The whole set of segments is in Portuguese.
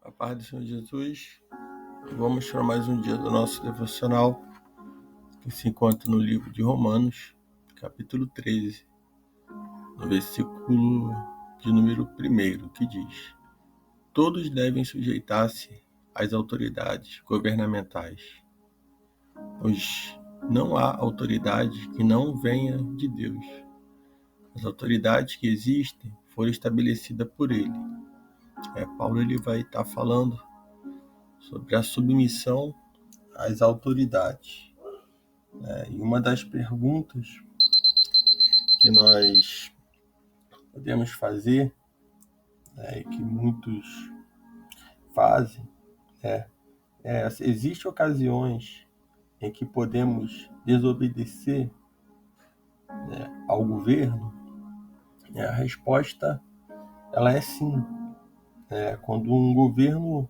A paz do Senhor Jesus. Vamos para mais um dia do nosso devocional, que se encontra no livro de Romanos, capítulo 13, no versículo de número 1, que diz: Todos devem sujeitar-se às autoridades governamentais, pois não há autoridade que não venha de Deus. As autoridades que existem foram estabelecidas por Ele. Paulo ele vai estar falando sobre a submissão às autoridades. E uma das perguntas que nós podemos fazer, e que muitos fazem, existem ocasiões em que podemos desobedecer, ao governo? A resposta ela é sim. Quando um governo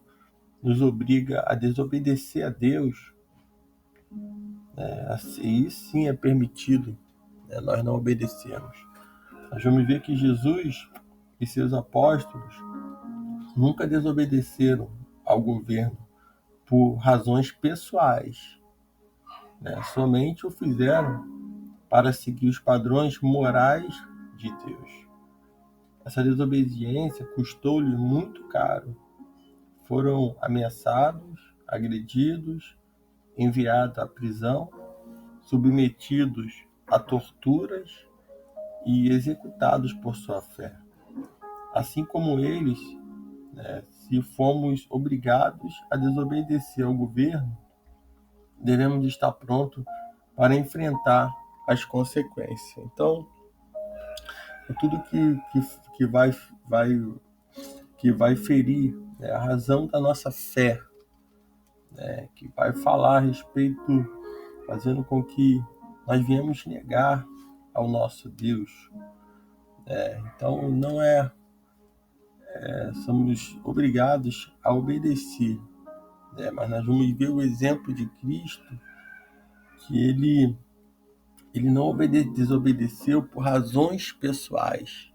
nos obriga a desobedecer a Deus, assim sim é permitido, nós não obedecermos. Nós vamos ver que Jesus e seus apóstolos nunca desobedeceram ao governo por razões pessoais, somente o fizeram para seguir os padrões morais de Deus. Essa desobediência custou-lhe muito caro. Foram ameaçados, agredidos, enviados à prisão, submetidos a torturas e executados por sua fé. Assim como eles, se fomos obrigados a desobedecer ao governo, devemos estar prontos para enfrentar as consequências. Então, tudo que vai ferir, a razão da nossa fé, que vai falar a respeito, fazendo com que nós viemos negar ao nosso Deus. Então, não somos obrigados a obedecer, mas nós vamos ver o exemplo de Cristo, que ele não desobedeceu por razões pessoais.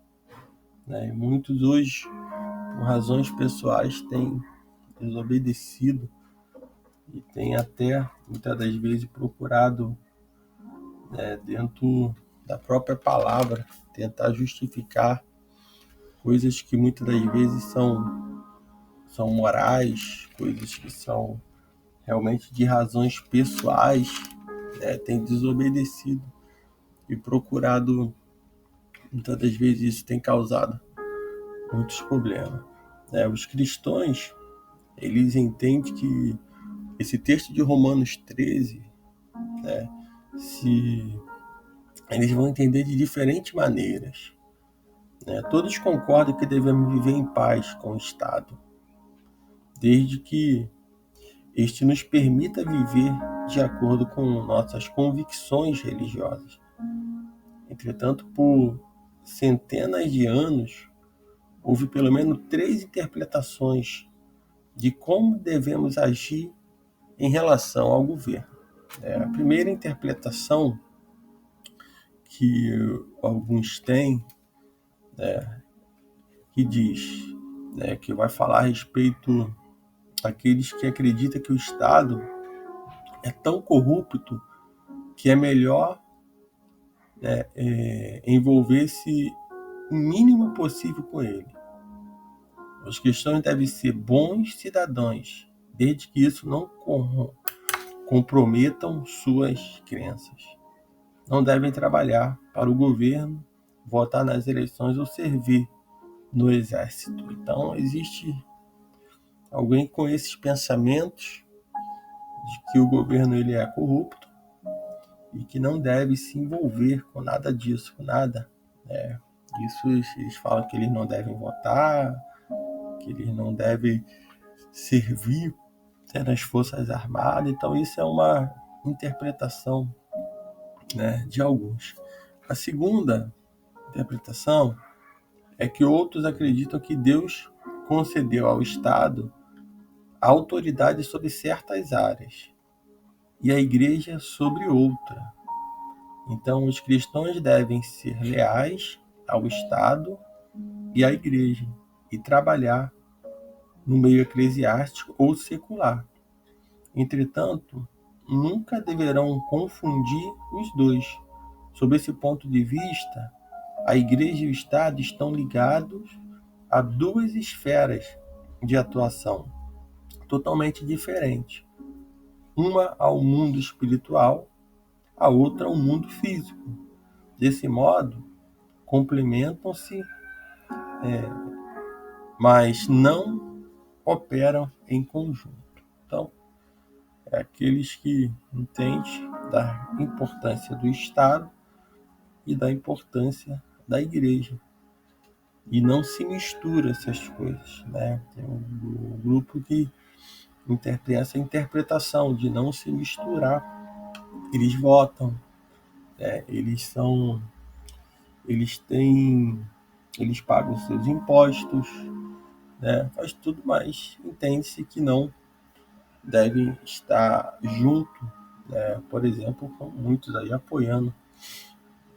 E muitos hoje, por razões pessoais, têm desobedecido e têm até, muitas das vezes, procurado, dentro da própria palavra, tentar justificar coisas que muitas das vezes são morais, coisas que são realmente de razões pessoais, tem desobedecido e procurado, muitas das vezes isso tem causado muitos problemas. Os cristãos, eles entendem que esse texto de Romanos 13, eles vão entender de diferentes maneiras. Todos concordam que devemos viver em paz com o Estado, desde que este nos permita viver de acordo com nossas convicções religiosas. Entretanto, por centenas de anos, houve pelo menos 3 interpretações de como devemos agir em relação ao governo. A primeira interpretação que alguns têm, que diz, que vai falar a respeito daqueles que acreditam que o Estado é tão corrupto que é melhor envolver-se o mínimo possível com ele. Os cristãos devem ser bons cidadãos, desde que isso não comprometam suas crenças. Não devem trabalhar para o governo, votar nas eleições ou servir no exército. Então, existe alguém com esses pensamentos de que o governo ele é corrupto e que não deve se envolver com nada disso, com nada. Isso eles falam que eles não devem votar, que eles não devem servir nas Forças Armadas. Então, isso é uma interpretação, de alguns. A segunda interpretação é que outros acreditam que Deus concedeu ao Estado a autoridade sobre certas áreas e a Igreja sobre outra. Então, os cristãos devem ser leais ao Estado e à Igreja e trabalhar no meio eclesiástico ou secular. Entretanto, nunca deverão confundir os dois. Sob esse ponto de vista, a Igreja e o Estado estão ligados a duas esferas de atuação totalmente diferentes. Uma ao mundo espiritual, a outra ao mundo físico. Desse modo, complementam-se, mas não operam em conjunto. Então, é aqueles que entendem da importância do Estado e da importância da Igreja. E não se mistura essas coisas, né? Tem um grupo que tem essa interpretação de não se misturar. Eles votam, eles têm, eles pagam seus impostos, né? Faz tudo, mas entende-se que não devem estar junto, né? Por exemplo, com muitos aí apoiando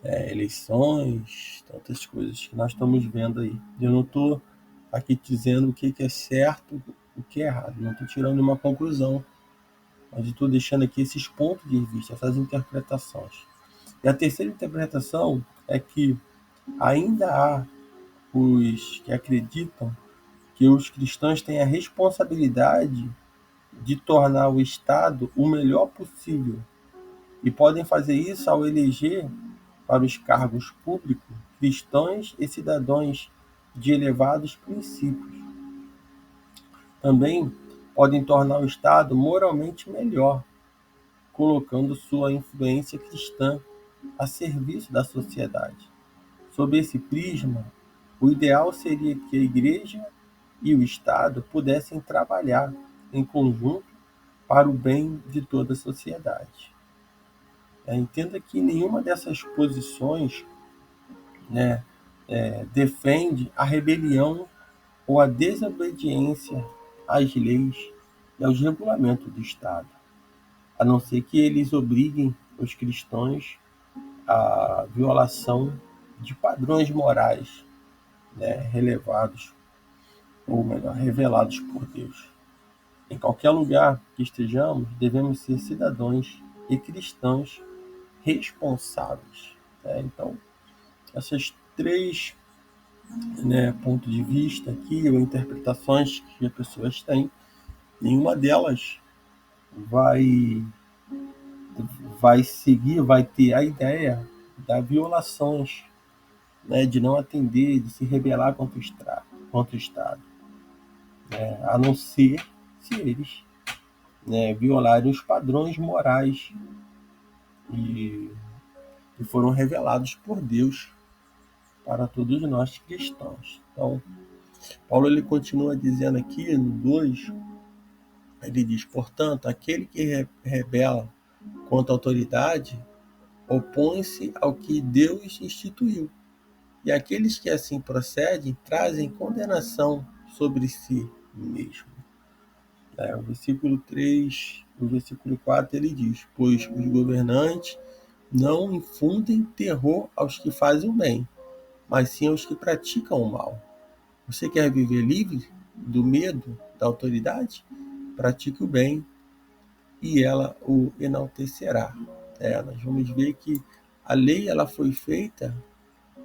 eleições, tantas coisas que nós estamos vendo aí. Eu não estou aqui dizendo o que é certo, o que é errado, não estou tirando uma conclusão, mas estou deixando aqui esses pontos de vista, essas interpretações. E a terceira interpretação é que ainda há os que acreditam que os cristãos têm a responsabilidade de tornar o Estado o melhor possível e podem fazer isso ao eleger para os cargos públicos cristãos e cidadãos de elevados princípios. Também podem tornar o Estado moralmente melhor, colocando sua influência cristã a serviço da sociedade. Sob esse prisma, o ideal seria que a Igreja e o Estado pudessem trabalhar em conjunto para o bem de toda a sociedade. Entenda que nenhuma dessas posições, né, defende a rebelião ou a desobediência às leis e aos regulamentos do Estado, a não ser que eles obriguem os cristãos à violação de padrões morais, né, relevados, ou melhor, revelados por Deus. Em qualquer lugar que estejamos, devemos ser cidadãos e cristãos responsáveis. Então, essas três, né, pontos de vista aqui, ou interpretações que as pessoas têm, nenhuma delas vai, vai seguir, vai ter a ideia da violações, né, de não atender, de se rebelar contra o Estado, a não ser se eles, né, violarem os padrões morais e, que foram revelados por Deus para todos nós cristãos. Então, Paulo ele continua dizendo aqui no 2, ele diz: portanto, aquele que rebela contra a autoridade opõe-se ao que Deus instituiu. E aqueles que assim procedem trazem condenação sobre si mesmo. O versículo 3, no versículo 4, ele diz: pois os governantes não infundem terror aos que fazem o bem, mas sim aos que praticam o mal. Você quer viver livre do medo da autoridade? Pratique o bem e ela o enaltecerá. Nós vamos ver que a lei ela foi feita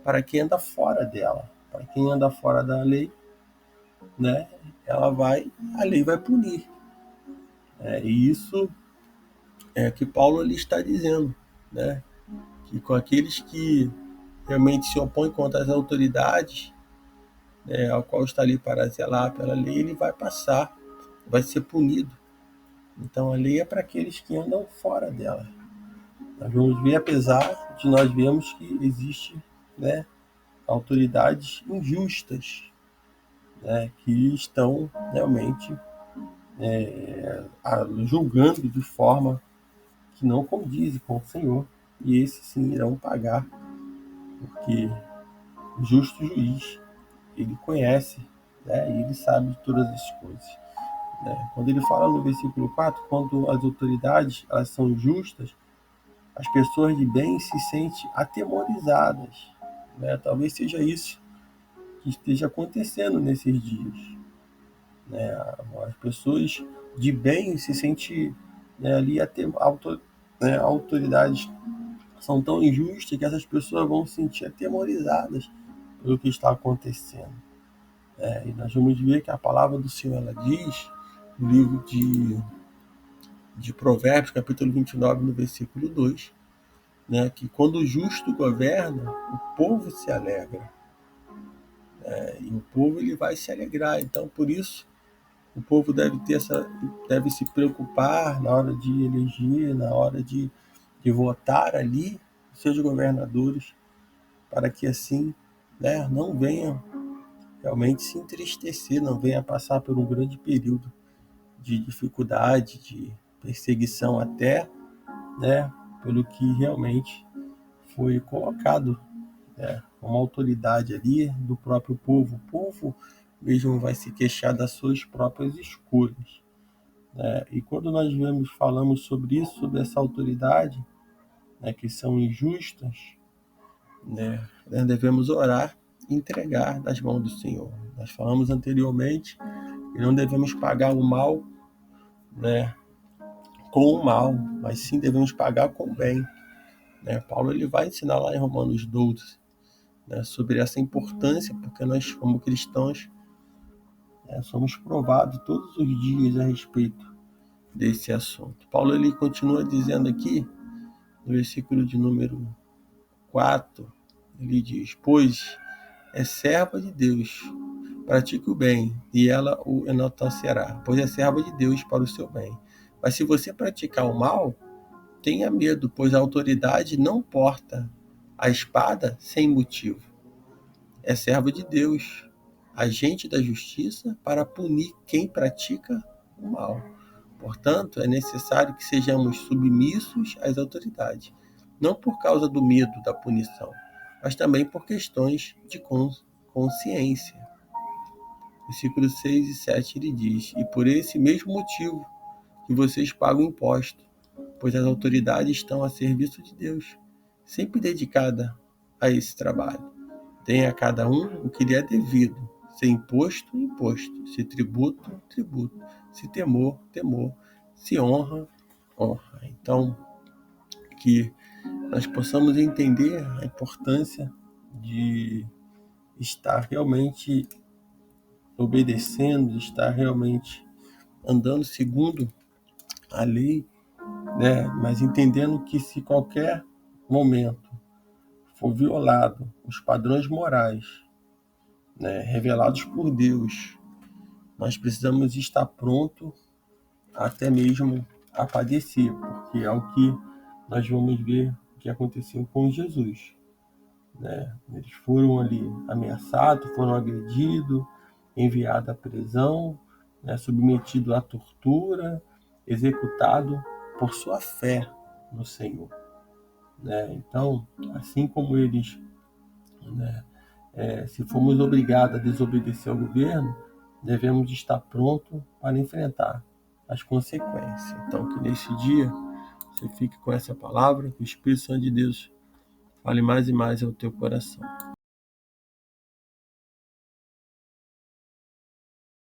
para quem anda fora dela. Para quem anda fora da lei, né, a lei vai punir. E isso é que Paulo ele está dizendo, né, que com aqueles que realmente se opõem contra as autoridades, ao qual está ali para zelar pela lei, ele vai passar, vai ser punido. Então a lei é para aqueles que andam fora dela. Nós vamos ver, apesar de nós vermos que existe, né, autoridades injustas, né, que estão realmente julgando de forma que não condiz com o Senhor, e esses sim irão pagar, porque o justo juiz, ele conhece, né, e ele sabe de todas as coisas. Quando ele fala no versículo 4, quando as autoridades elas são justas, as pessoas de bem se sentem atemorizadas. Talvez seja isso que esteja acontecendo nesses dias. né? As pessoas de bem se sentem, né, ali autoridades são tão injustas que essas pessoas vão se sentir atemorizadas pelo que está acontecendo. E nós vamos ver que a palavra do Senhor ela diz no livro de Provérbios, capítulo 29, no versículo 2, né, que quando o justo governa, o povo se alegra. E o povo ele vai se alegrar. Então, por isso, o povo deve se preocupar na hora de eleger, na hora de votar ali seus governadores, para que assim, né, não venham realmente se entristecer, não venha passar por um grande período de dificuldade, de perseguição até, né, pelo que realmente foi colocado, né, uma autoridade ali do próprio povo. O povo mesmo vai se queixar das suas próprias escolhas. E quando nós falamos sobre isso, sobre essa autoridade, né, que são injustas, né, nós devemos orar e entregar nas mãos do Senhor. Nós falamos anteriormente que não devemos pagar o mal, né, com o mal, mas sim devemos pagar com o bem. Paulo ele vai ensinar lá em Romanos 12, né, sobre essa importância, porque nós, como cristãos, somos provados todos os dias a respeito desse assunto. Paulo ele continua dizendo aqui, no versículo de número 4, ele diz: Pois é serva de Deus, pratique o bem, e ela o enaltecerá, pois é serva de Deus para o seu bem. Mas se você praticar o mal, tenha medo, pois a autoridade não porta a espada sem motivo. É servo de Deus, agente da justiça para punir quem pratica o mal. Portanto, é necessário que sejamos submissos às autoridades, não por causa do medo da punição, mas também por questões de consciência. Versículos 6 e 7 ele diz: E por esse mesmo motivo que vocês pagam imposto, pois as autoridades estão a serviço de Deus, sempre dedicada a esse trabalho. Deem a cada um o que lhe é devido, se imposto, imposto, se tributo, tributo, se temor, temor, se honra, honra. Então, que nós possamos entender a importância de estar realmente obedecendo, de estar realmente andando segundo a lei, né? Mas entendendo que se qualquer momento for violado os padrões morais, né, revelados por Deus, nós precisamos estar pronto até mesmo a padecer, porque é o que nós vamos ver que aconteceu com Jesus, né? Eles foram ali ameaçados, foram agredidos, enviados à prisão, né, submetidos à tortura, executado por sua fé no Senhor, né? Então, assim como eles, né, se formos obrigados a desobedecer ao governo, devemos estar prontos para enfrentar as consequências. Então, que nesse dia você fique com essa palavra, que o Espírito Santo de Deus fale mais e mais ao teu coração.